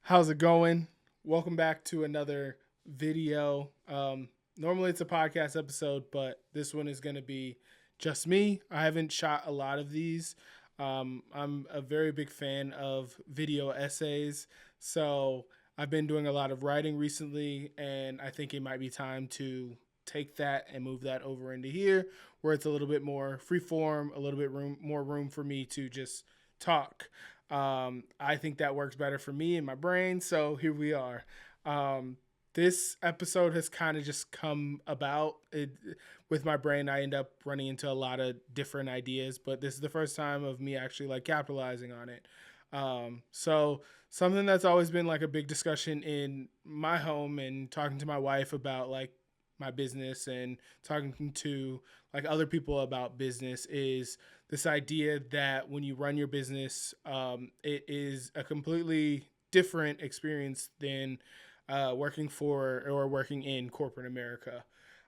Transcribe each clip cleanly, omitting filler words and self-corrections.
How's it going? Welcome back to another video. Normally it's a podcast episode, but this one is going to be just me. I haven't shot a lot of these. I'm a very big fan of video essays, so I've been doing a lot of writing recently, and I think it might be time to take that and move that over into here, where it's a little bit more free form, a little bit more room for me to just talk. I think that works better for me and my brain. So here we are. This episode has kind of just come about with my brain. I end up running into a lot of different ideas, but this is the first time of me actually like capitalizing on it. So something that's always been like a big discussion in my home and talking to my wife about like my business and talking to like other people about business is this idea that when you run your business, it is a completely different experience than working for or working in corporate America.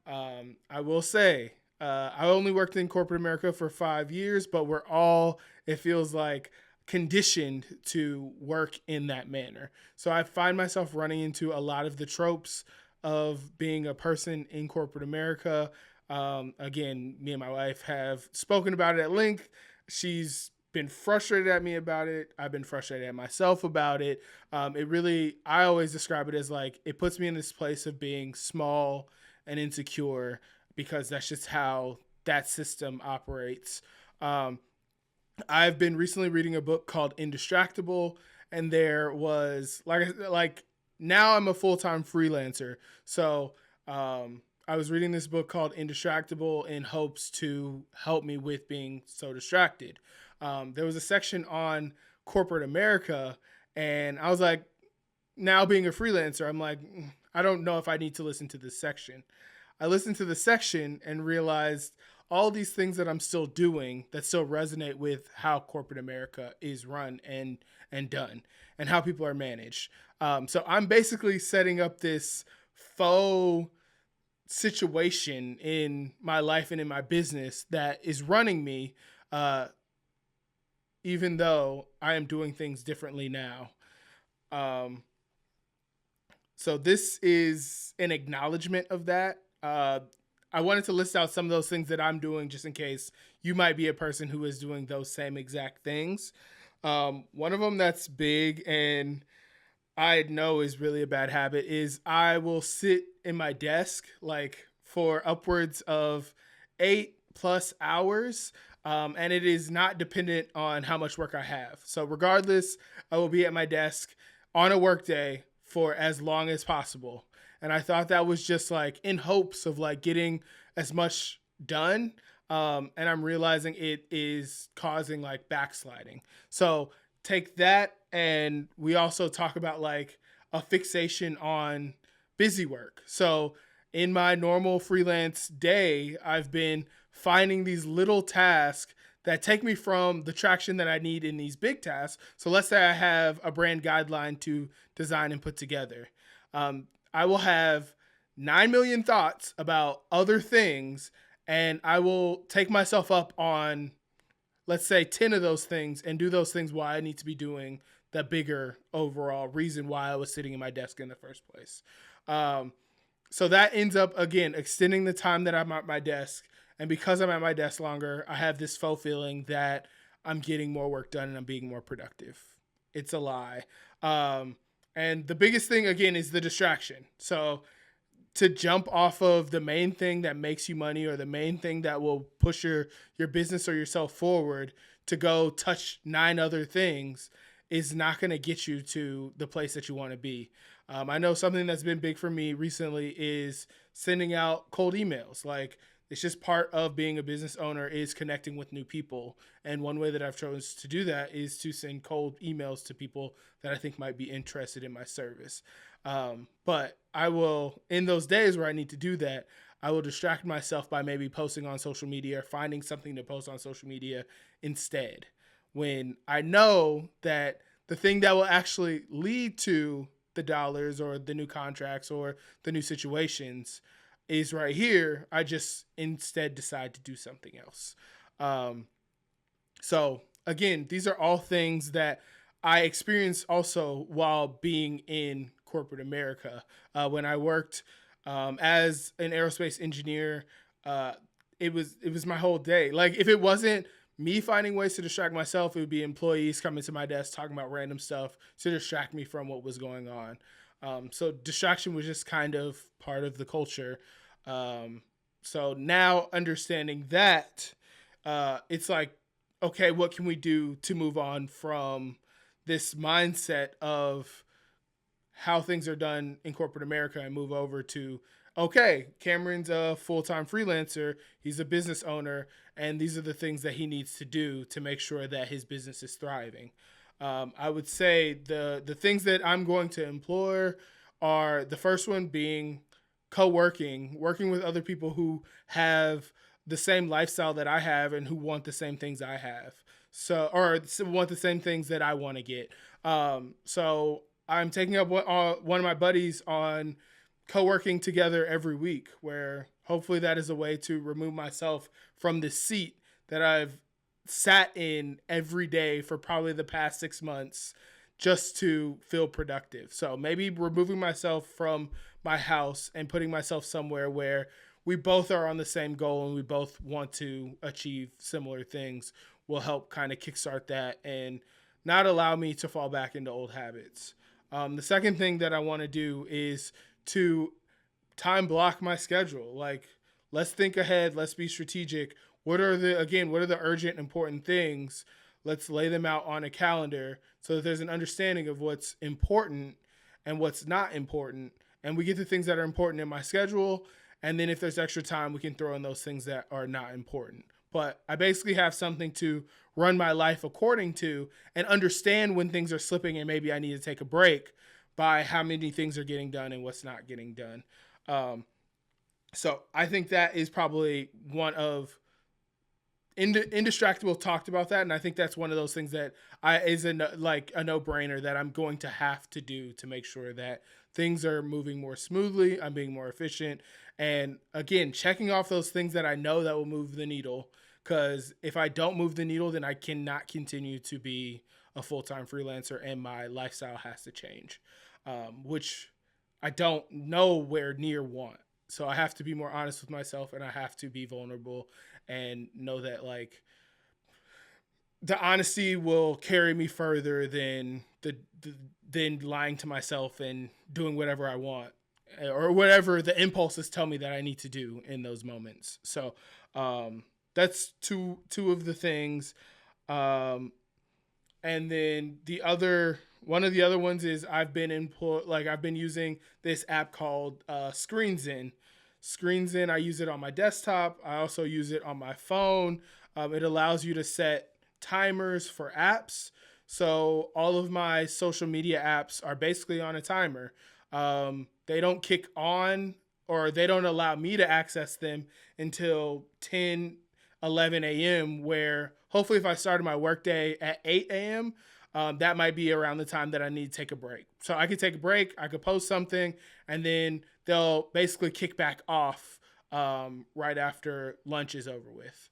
I will say, I only worked in corporate America for 5 years, but we're all, it feels like, conditioned to work in that manner. So I find myself running into a lot of the tropes of being a person in corporate America. Again, me and my wife have spoken about it at length. She's been frustrated at me about it. I've been frustrated at myself about it. It really, I always describe it as like, it puts me in this place of being small and insecure because that's just how that system operates. Um, I've been recently reading a book called Indistractable, and there was like now I'm a full time freelancer, so I was reading this book called Indistractable in hopes to help me with being so distracted. There was a section on corporate America, and I was like, now being a freelancer, I'm like, I don't know if I need to listen to this section. I listened to the section and realized all these things that I'm still doing that still resonate with how corporate America is run and done and how people are managed. So I'm basically setting up this faux situation in my life and in my business that is running me, uh, even though I am doing things differently now. Um, so this is an acknowledgement of that. I wanted to list out some of those things that I'm doing just in case you might be a person who is doing those same exact things. One of them that's big and I know is really a bad habit is I will sit in my desk like for upwards of 8+ hours. And it is not dependent on how much work I have. So, regardless, I will be at my desk on a work day for as long as possible. And I thought that was just like in hopes of like getting as much done. And I'm realizing it is causing like backsliding. So take that. And we also talk about like a fixation on busy work. So in my normal freelance day, I've been finding these little tasks that take me from the traction that I need in these big tasks. So let's say I have a brand guideline to design and put together. I will have 9 million thoughts about other things, and I will take myself up on, let's say, 10 of those things and do those things while I need to be doing the bigger overall reason why I was sitting in my desk in the first place. Um, so that ends up, again, extending the time that I'm at my desk. And because I'm at my desk longer, I have this faux feeling that I'm getting more work done and I'm being more productive. It's a lie. And the biggest thing, again, is the distraction. So to jump off of the main thing that makes you money or the main thing that will push your business or yourself forward to go touch 9 other things is not going to get you to the place that you want to be. I know something that's been big for me recently is sending out cold emails. Like it's just part of being a business owner is connecting with new people. And one way that I've chosen to do that is to send cold emails to people that I think might be interested in my service. But I will, in those days where I need to do that, I will distract myself by maybe posting on social media or finding something to post on social media instead. When I know that the thing that will actually lead to the dollars or the new contracts or the new situations is right here, I just instead decide to do something else. Um, so again, these are all things that I experienced also while being in corporate America. When I worked as an aerospace engineer, uh, it was my whole day. Like if it wasn't me finding ways to distract myself, it would be employees coming to my desk talking about random stuff to distract me from what was going on. So distraction was just kind of part of the culture. Um, so now understanding that, it's like, okay, what can we do to move on from this mindset of how things are done in corporate America and move over to, okay, Cameron's a full-time freelancer, he's a business owner, and these are the things that he needs to do to make sure that his business is thriving. I would say the things that I'm going to employ are the first one being co-working, working with other people who have the same lifestyle that I have and who want the same things I have. So, or want the same things that I want to get. So I'm taking up one of my buddies on co-working together every week, where hopefully that is a way to remove myself from the seat that I've sat in every day for probably the past 6 months just to feel productive. So maybe removing myself from my house and putting myself somewhere where we both are on the same goal and we both want to achieve similar things will help kind of kickstart that and not allow me to fall back into old habits. The second thing that I want to do is to time block my schedule. Like, let's think ahead. Let's be strategic. What are the urgent, important things? Let's lay them out on a calendar so that there's an understanding of what's important and what's not important. And we get the things that are important in my schedule. And then if there's extra time, we can throw in those things that are not important. But I basically have something to run my life according to and understand when things are slipping and maybe I need to take a break by how many things are getting done and what's not getting done. Um, so I think that is probably one of Indistractable talked about that, and I think that's one of those things that is like a no brainer that I'm going to have to do to make sure that things are moving more smoothly. I'm being more efficient, and again, checking off those things that I know that will move the needle. Because if I don't move the needle, then I cannot continue to be a full time freelancer, and my lifestyle has to change, which I don't nowhere near want. So I have to be more honest with myself, and I have to be vulnerable and know that like the honesty will carry me further than than lying to myself and doing whatever I want or whatever the impulses tell me that I need to do in those moments. So that's two of the things. Um, and then the other one of the other ones is I've been using this app called ScreenZen. ScreenZen, I use it on my desktop. I also use it on my phone. It allows you to set timers for apps. So all of my social media apps are basically on a timer. They don't kick on or they don't allow me to access them until 10, 11 a.m. where hopefully if I started my workday at 8 a.m., that might be around the time that I need to take a break. So I could take a break, I could post something, and then they'll basically kick back off right after lunch is over with.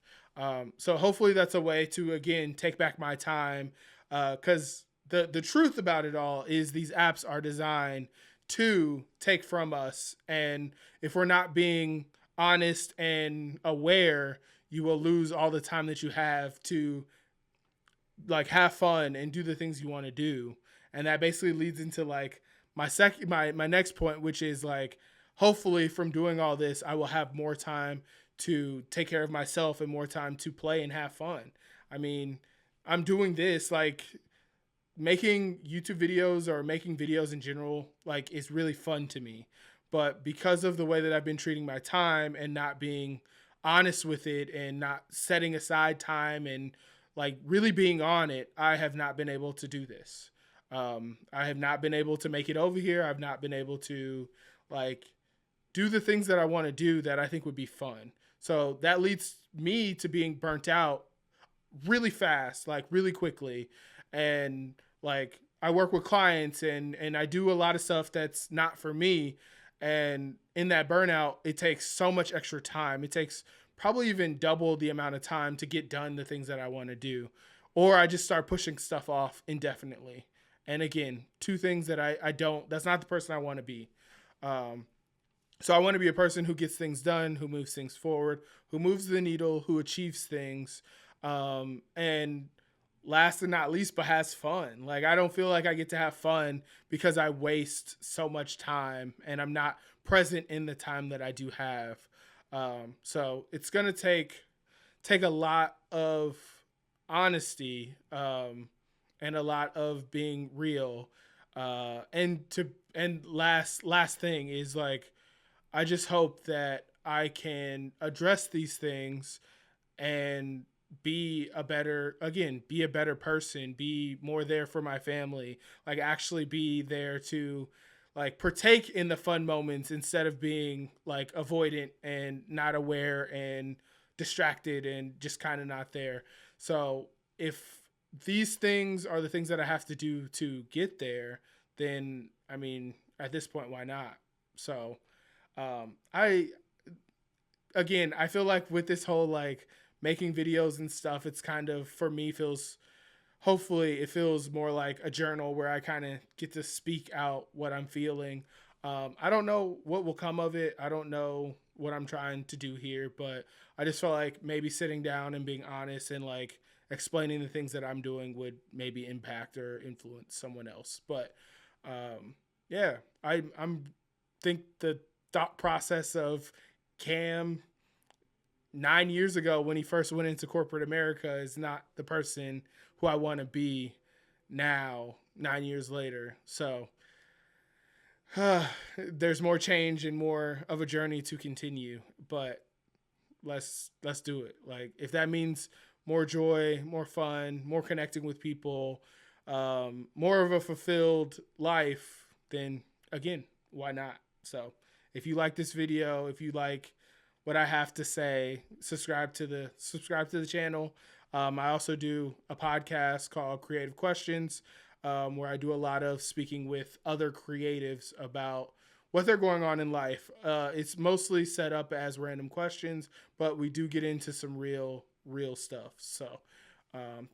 So hopefully that's a way to, again, take back my time. Because the truth about it all is these apps are designed to take from us. And if we're not being honest and aware, you will lose all the time that you have to like have fun and do the things you want to do. And that basically leads into like my next point, which is like hopefully from doing all this I will have more time to take care of myself and more time to play and have fun. I mean, I'm doing this like making YouTube videos or making videos in general like is really fun to me. But because of the way that I've been treating my time and not being honest with it and not setting aside time and like really being on it, I have not been able to do this. I have not been able to make it over here. I've not been able to like do the things that I want to do that I think would be fun. So that leads me to being burnt out really fast, like really quickly. And like I work with clients and I do a lot of stuff that's not for me. And in that burnout, it takes so much extra time. It takes probably even double the amount of time to get done the things that I want to do. or I just start pushing stuff off indefinitely. And again, two things that I don't, that's not the person I want to be. Um, so I want to be a person who gets things done, who moves things forward, who moves the needle, who achieves things, and last and not least, but has fun. Like I don't feel like I get to have fun because I waste so much time and I'm not present in the time that I do have. So it's gonna take a lot of honesty, and a lot of being real. And last thing is like I just hope that I can address these things and be a better person, be more there for my family, like actually be there to like partake in the fun moments instead of being like avoidant and not aware and distracted and just kind of not there. So if these things are the things that I have to do to get there, then I mean, at this point, why not? So, I again, I feel like with this whole like making videos and stuff, it's kind of for me feels hopefully it feels more like a journal where I kind of get to speak out what I'm feeling. I don't know what will come of it. I don't know what I'm trying to do here, but I just felt like maybe sitting down and being honest and like explaining the things that I'm doing would maybe impact or influence someone else. But yeah, I'm think the thought process of Cam 9 years ago when he first went into corporate America is not the person who I want to be now, 9 years later. So there's more change and more of a journey to continue, but let's do it. Like if that means more joy, more fun, more connecting with people, more of a fulfilled life, then again, why not? So if you like this video, if you like what I have to say, subscribe to the channel. I also do a podcast called Creative Questions, where I do a lot of speaking with other creatives about what they're going on in life. It's mostly set up as random questions, but we do get into some real stuff. So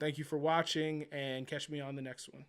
thank you for watching and catch me on the next one.